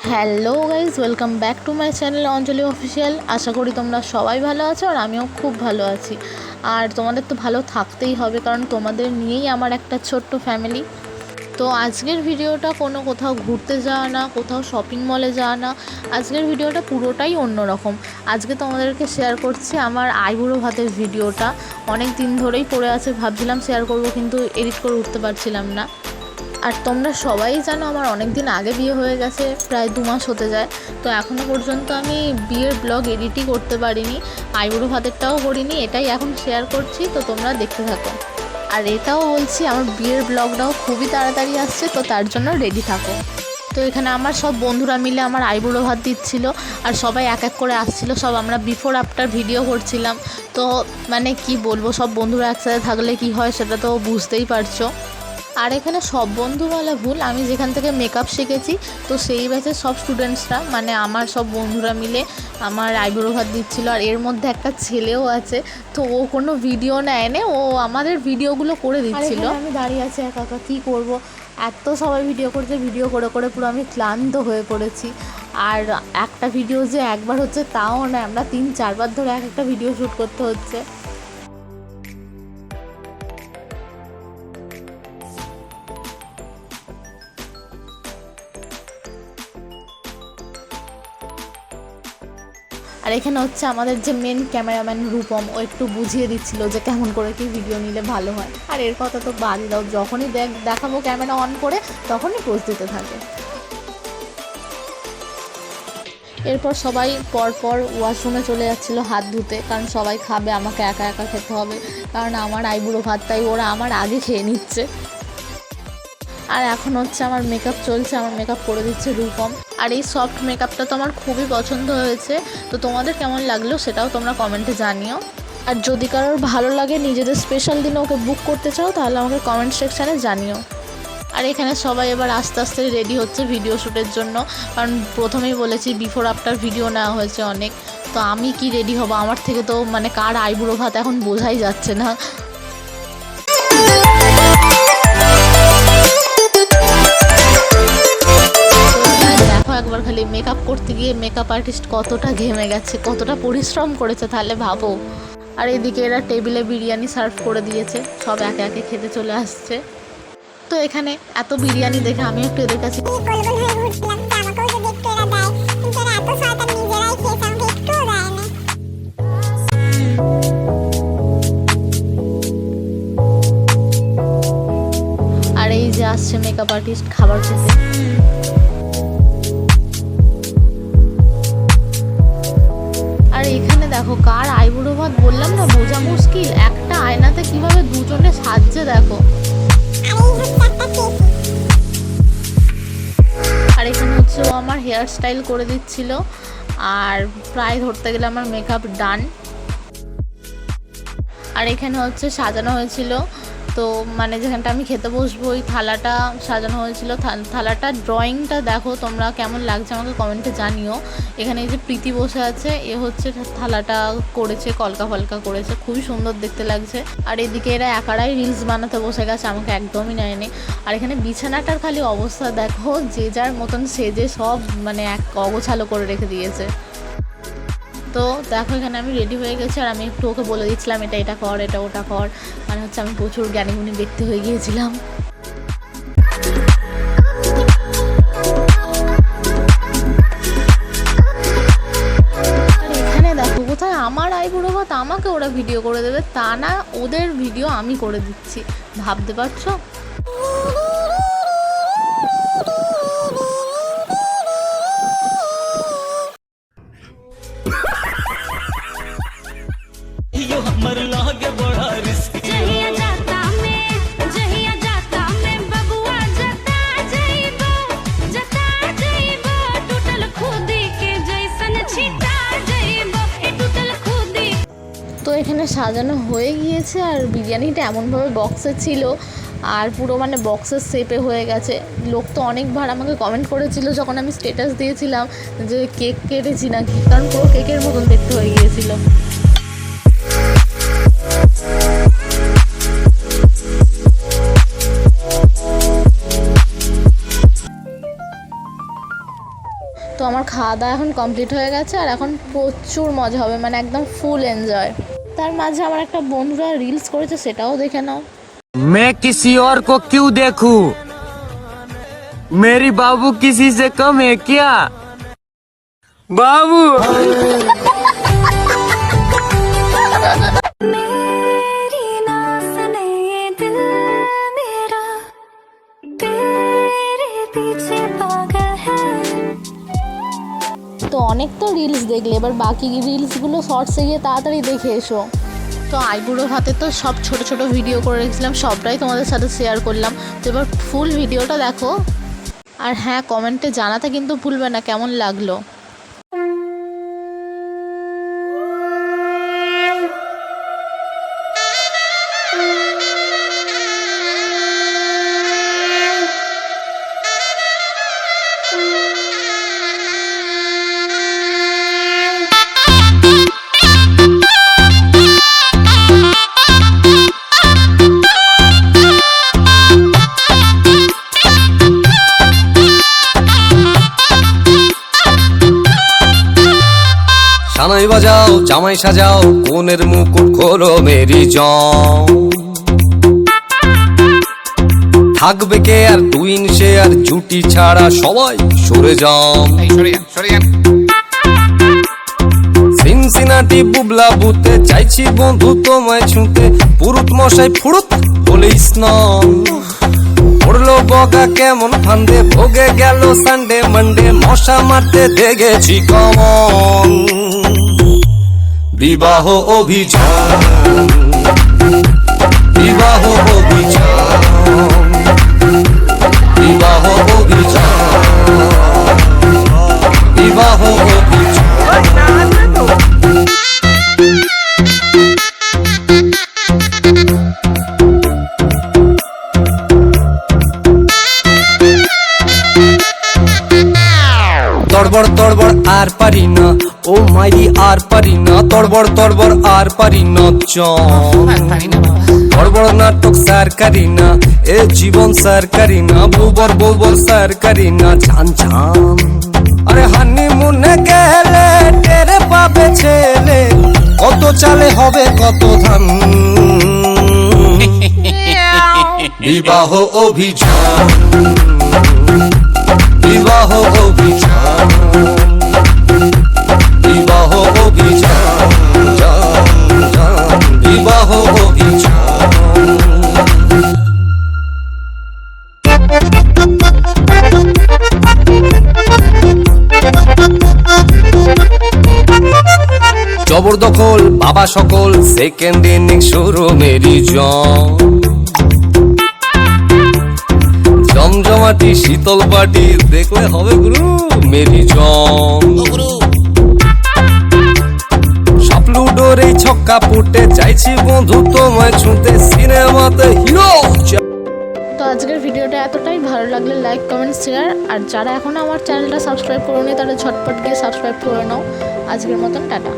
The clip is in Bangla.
Hello guys, welcome back to my channel Anjali official. আশা করি তোমরা সবাই ভালো আছো আর আমিও খুব ভালো আছি। আর তোমাদের তো ভালো থাকতেই হবে, কারণ তোমাদের নিয়েই আমার একটা ছোট্ট ফ্যামিলি। তো আজকের ভিডিওটা কোথাও ঘুরতে যাওয়া না, কোথাও শপিং মলে যাওয়া না। আজকের ভিডিওটা পুরোটাই অন্যরকম। আজকে তোমাদেরকে শেয়ার করছি আমার আইবুড়ো ভাতের ভিডিওটা। অনেক দিন ধরেই পড়ে আছে, ভাবছিলাম শেয়ার করব, কিন্তু এডিট করে উঠতে পারছিলাম না। আর তোমরা সবাই জানো আমার অনেক দিন আগে বিয়ে হয়ে গেছে, প্রায় 2 মাস হতে যায়। তো এখনও পর্যন্ত আমি বিয়ের ব্লগ এডিটই করতে পারিনি, আইবুড়ো ভাতেরটাও করিনি। এটাই এখন শেয়ার করছি, তো তোমরা দেখতে থাকো। আর এটাও বলছি, আমার বিয়ের ব্লগটাও খুবই তাড়াতাড়ি আসছে, তো তার জন্য রেডি থাকো। তো এখানে আমার সব বন্ধুরা মিলে আমার আইবুড়ো ভাত দিচ্ছিল, আর সবাই এক এক করে আসছিল। সব আমরা বিফোর আফটার ভিডিও করছিলাম। তো মানে কি বলবো, সব বন্ধুরা একসাথে থাকলে কি হয় সেটা তো বুঝতেই পারছো। আর এখানে সব বন্ধু বলা ভুল, আমি যেখান থেকে মেকআপ শিখেছি, তো সেই ব্যাচের সব স্টুডেন্টসরা, মানে আমার সব বন্ধুরা মিলে আমার আইবুড়ো ভাত দিচ্ছিল। আর এর মধ্যে একটা ছেলেও আছে, তো ও কোনো ভিডিও নেয় না, ও আমাদের ভিডিওগুলো করে দিচ্ছিল। আমি দাঁড়িয়ে আছি একা একা, কী করবো, এত সবাই ভিডিও করছে, ভিডিও করে করে পুরো আমি ক্লান্ত হয়ে পড়েছি। আর একটা ভিডিও যে একবার হচ্ছে তাও নয়, আমরা 3-4 বার ধরে এক একটা ভিডিও শ্যুট করতে হচ্ছে। আর এখানে হচ্ছে আমাদের যে মেন ক্যামেরাম্যান রূপম, ও একটু বুঝিয়ে দিচ্ছিল যে কেমন করে কি ভিডিও নিলে ভালো হয়। আর এর কথা তো বাদই দাও, যখনই দেখাবো ক্যামেরা অন করে তখনই পোজ দিতে থাকে। এরপর সবাই পরপর ওয়াশরুমে চলে যাচ্ছিলো হাত ধুতে, কারণ সবাই খাবে, আমাকে একা একা খেতে হবে, কারণ আমার আইবুড়ো ভাত, তাই ওরা আমার আগে খেয়ে নিচ্ছে। আর এখন হচ্ছে আমার মেকআপ চলছে, আমার মেকআপ করে দিচ্ছে রূপম। আর এই সফট মেকআপটা তো আমার খুবই পছন্দ হয়েছে, তো তোমাদের কেমন লাগলো সেটাও তোমরা কমেন্টে জানিও। আর যদি কারোর ভালো লাগে, নিজেদের স্পেশাল দিনে ওকে বুক করতে চাও, তাহলে আমাকে কমেন্ট সেকশানে জানিও। আর এখানে সবাই এবার আস্তে আস্তে রেডি হচ্ছে ভিডিও শ্যুটের জন্য, কারণ প্রথমেই বলেছি বিফোর আফটার ভিডিও নেওয়া হয়েছে অনেক। তো আমি কি রেডি হব, আমার থেকে তো মানে কার আইবুড়ো ভাত এখন বোঝাই যাচ্ছে না। একবার খালি মেকআপ করতে গিয়ে মেকআপ আর্টিস্ট কতটা ঘেমে গেছে, কতটা পরিশ্রম করেছে, তাহলে ভাবো। আর এদিকে এরা টেবিলে বিরিয়ানি সার্ভ করে দিয়েছে, সব একে একে খেতে চলে আসছে। তো এখানে এত বিরিয়ানি দেখে আমি একটু এদের কাছে আর এই যে আসছে মেকআপ আর্টিস্ট খাবার খেতে। আর এখানে দেখো কার আইবুড়ো ভাত বললাম না, বোঝা মুশকিল। একটা আয়নাতে কিভাবে দুজনে সাজছে দেখো। আর এখানে হচ্ছে ও আমার হেয়ার স্টাইল করে দিচ্ছিল, আর প্রায় ধরতে গেলে আমার মেকআপ ডান। আর এখানে হচ্ছে সাজানো হয়েছিল, তো মানে যেখানটা আমি খেতে বসবো ওই থালাটা সাজানো হয়েছিল। থালাটার ড্রয়িংটা দেখো তোমরা, কেমন লাগছে আমাকে কমেন্টে জানিও। এখানে এই যে প্রীতি বসে আছে, এ হচ্ছে থালাটা করেছে, কলকা ফলকা করেছে, খুবই সুন্দর দেখতে লাগছে। আর এদিকে এরা একারাই রিলস বানাতে বসে গেছে, আমাকে একদমই নেয়নি। আর এখানে বিছানাটার খালি অবস্থা দেখো, যে যার মতন সেজে সব মানে এক অগোছালো করে রেখে দিয়েছে। তো দেখো এখানে আমি রেডি হয়ে গেছি, আর আমি একটু ওকে বলে দিচ্ছিলাম এটা এটা কর, এটা ওটা কর, মানে হচ্ছে আমি প্রচুর জ্ঞানীগুণী ব্যক্তি হয়ে গিয়েছিলাম। আর এখানে দেখো কোথায় আমার আইবুড়ো ভাত আমাকে ওরা ভিডিও করে দেবে, তা না, ওদের ভিডিও আমি করে দিচ্ছি, ভাবতে পারছো। তো এখানে সাজানো হয়ে গিয়েছে, আর বিরিয়ানিটা এমনভাবে বক্সে ছিল, আর পুরো মানে বক্সের শেপে হয়ে গেছে। লোক তো অনেকবার আমাকে কমেন্ট করেছিল যখন আমি স্ট্যাটাস দিয়েছিলাম যে কেক কেটেছি নাকি, কারণ পুরো কেকের মতন দেখতে হয়ে গিয়েছিল। তো আমার খাওয়া দাওয়া এখন কমপ্লিট হয়ে গেছে, আর এখন প্রচুর মজা হবে, মানে একদম ফুল এনজয়। তার মাঝে আমার একটা বন্ধুরা রিলস করেছে, সেটাও দেখে নাও। मैं किसी और को क्यों देखूं? मेरी बाबू किसी से कम है क्या? बाबू मेरी ना सुने ये दिल मेरा तेरे पीछे पागल है। তো অনেক তো রিলস দেখলে, এবার বাকি রিলসগুলো শর্টসে গিয়ে তাড়াতাড়ি দেখে এসো। তো আইবুড়ো ভাতে তো সব ছোট ছোট ভিডিও করে রেখেছিলাম, সবটাই তোমাদের সাথে শেয়ার করলাম। তো এবার ফুল ভিডিওটা দেখো, আর হ্যাঁ, কমেন্টে জানাতে কিন্তু ভুলবে না কেমন লাগলো। সানাই বাজাও জামাই সাজাও কোনের মুকুট খোলো মেরি জং। থাকবে কে আর টুইন সে আর জুটি ছাড়া সবাই সরে যাও। সিনসিনাটি বুবলা বুতে চাইছি বন্ধু তোমায় ছুঁতে, পুরুত মশাই ফুরুত বলে স্নান পড়লো বগা কেমন ফান্দে, ভোগে গেল সানডে মানডে, মশা মারতে দেখেছি কমন। বিবাহ অভিযান বিবাহ অভিযান বিবাহ অভিযান বিবাহ অভিযান। তড়বড় তড়বড় আর পারি না, ও মাইরি আর পারি না, তড়বড় তড়বড় আর পারি না, তড়বড় নাটক সরকারি না, এ জীবন সরকারি না, বুবর বুবর সরকারি না, ঝান ঝান। আরে হানিমুনে গেলে টেরে পাবে ছেলে, কত চালে হবে কত ধান। বিবাহ অভিযান বিবাহ অভিযান বিবাহ অভিযান বিবাহ অভিযান। জবরদখল বাবা সকল সেকেন্ড ইনিংস শুরু মেরি জং। জমজমাটি শীতল বাটি দেখলে হবে গুরু মেরি জং। সাপলুডোর এই ছক্কা পুটে চাইছি বন্ধু তোমায় ছুঁতে, সিনেমাতে হিরো। তো আজকের ভিডিওটা এতটাই, ভালো লাগলে লাইক কমেন্ট শেয়ার, আর যারা এখনও আমার চ্যানেলটা সাবস্ক্রাইব করোনি তারা ঝটপট গিয়ে সাবস্ক্রাইব করে নাও। আজকের মতন টাটা।